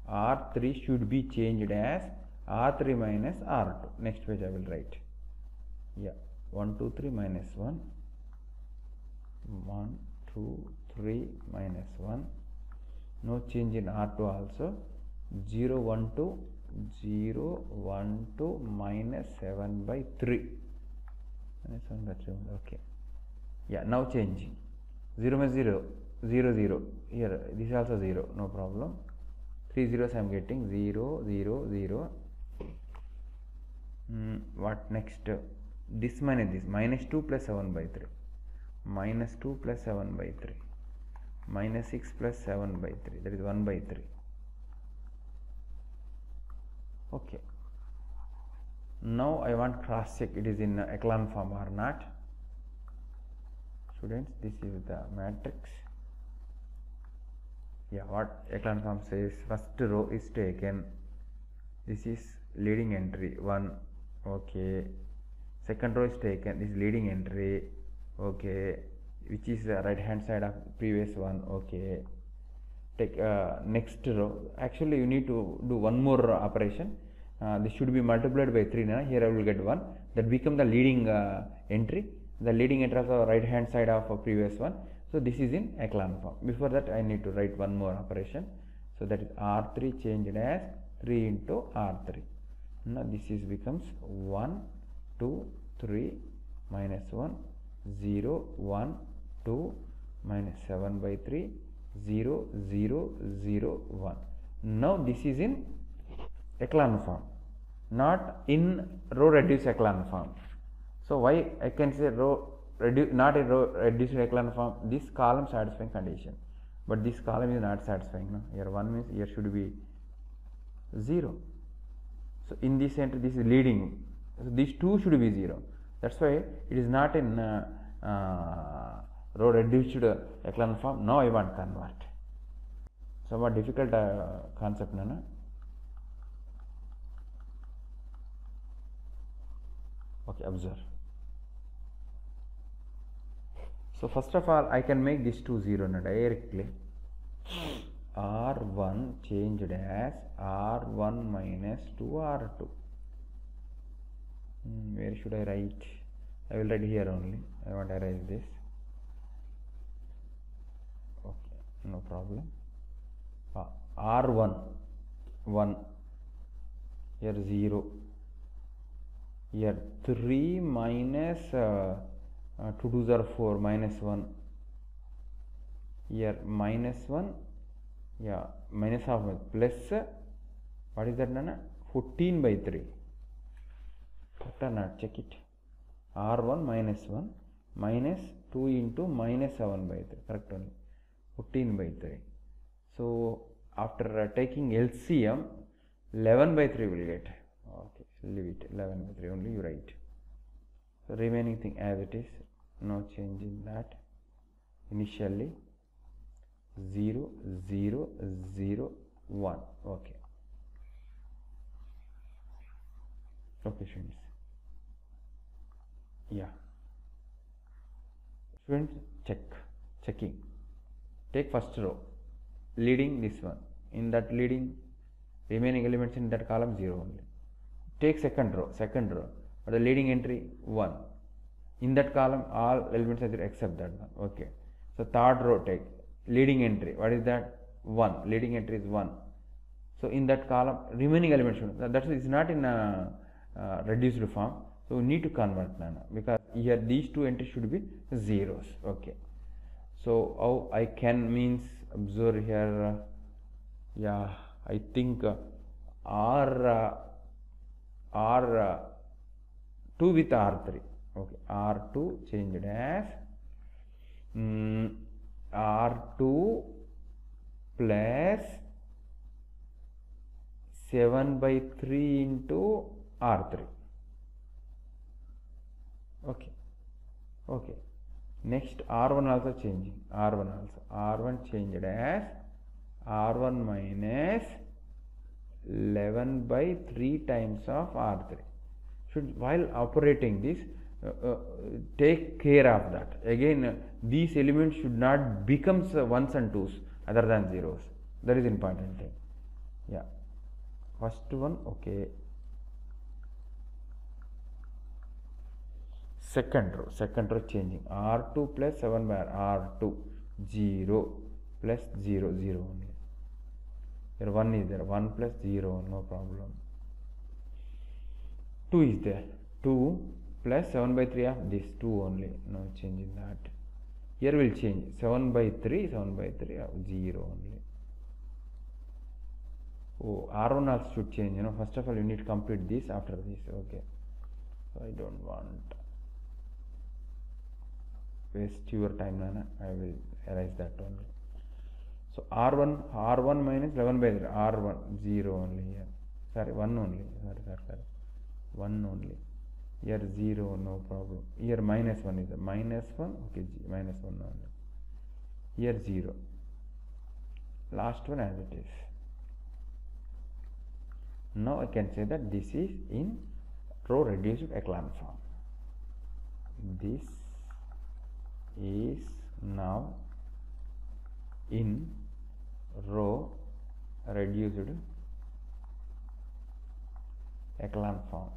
R3 should be changed as R3 minus R2. Next page I will write. Yeah, 1 2 3 minus 1 1 2 3 minus 1. No change in R2 also. 0 1 2 0 1 2 minus 7 by 3 minus 1 by 3. Okay, yeah, now changing. 0 minus 0 0 0, here this is also 0, no problem. 3 zeros I am getting. 0 0 0. What next? This minus this, minus 2 plus 7 by 3, minus 2 plus 7 by 3, minus 6 plus 7 by 3, that is 1 by 3. Okay, now I want cross check it is in echelon form or not. Students, this is the matrix. Yeah, what echelon form says, first row is taken, this is leading entry 1, okay. Second row is taken, this is leading entry, okay, which is the right hand side of previous one, okay. Take next row. Actually you need to do one more operation. This should be multiplied by 3 now. Here I will get 1, that become the leading entry, the leading entry of the right hand side of a previous one. So this is in echelon form. Before that I need to write one more operation. So that is R3 changed as 3 into R3. Now this is becomes 1 2 3 minus 1 0 1 2 minus 7 by 3 0 0 0 1. Now this is in echelon form, not in row reduced echelon form. So why I can say row not in row reduced echelon form? This column satisfying condition, but this column is not satisfying. No? Here 1 means here should be 0. So in this entry this is leading. So these two should be 0. That's why it is not in row reduced echelon form. Now I want convert. Somewhat difficult concept, no? Okay, observe. So first of all, I can make this 2 0 directly. R1 changed as R1 minus 2 R2. Where should I write? I will write here only. I want to erase this. Okay, no problem. R1 1, here 0, here 3 minus 2 2s are 4, minus 1, here minus 1, yeah, minus half plus what is that, Nana? 14 by 3. Correct or not? Check it. R1 minus 1 minus 2 into minus 7 by 3. Correct only. 14 by 3. So after taking LCM, 11 by 3 will get. Okay, leave it. 11 by 3 only you write. So remaining thing as it is, no change in that. Initially 0 0 0 1. Okay. Okay, students. Yeah. Students, checking. Take first row, leading this one. In that leading, remaining elements in that column 0 only. Take second row, but the leading entry 1. In that column, all elements are 0 except that one. Okay. So third row, take leading entry. What is that? 1. Leading entry is 1. So in that column, remaining elements should. That is not in a reduced form. So we need to convert now because here these two entries should be zeros. Okay. So how I can means observe here, yeah, I think R 2 with R3. Okay, R2 changed as R2 plus 7/3 into R3. Okay. Okay. Next R1 also changing. R1 also. R1 changed as R1 minus 11/3 times of R3. Should, while operating this, take care of that. Again, these elements should not become ones and twos other than zeros. That is important thing. Yeah. First one, okay. Second row changing. R2 plus 7 by R2, 0 plus 0, 0 only. Here 1 is there, 1 plus 0, no problem. 2 is there, 2 plus 7/3 of this, 2 only, no change in that. Here will change, 7/3 of 0 only. Oh, R1 also should change, first of all you need to complete this after this, okay. So I don't want waste your time, Nana. I will erase that only. So R1 minus 11/3, R1, 0 only here. Sorry, 1 only. Sorry. 1 only. Here 0, no problem. Here minus 1 is a minus 1, okay, minus 1 only. Here 0. Last one as it is. Now I can say that this is in row reduced echelon form. This is now in row reduced echelon form.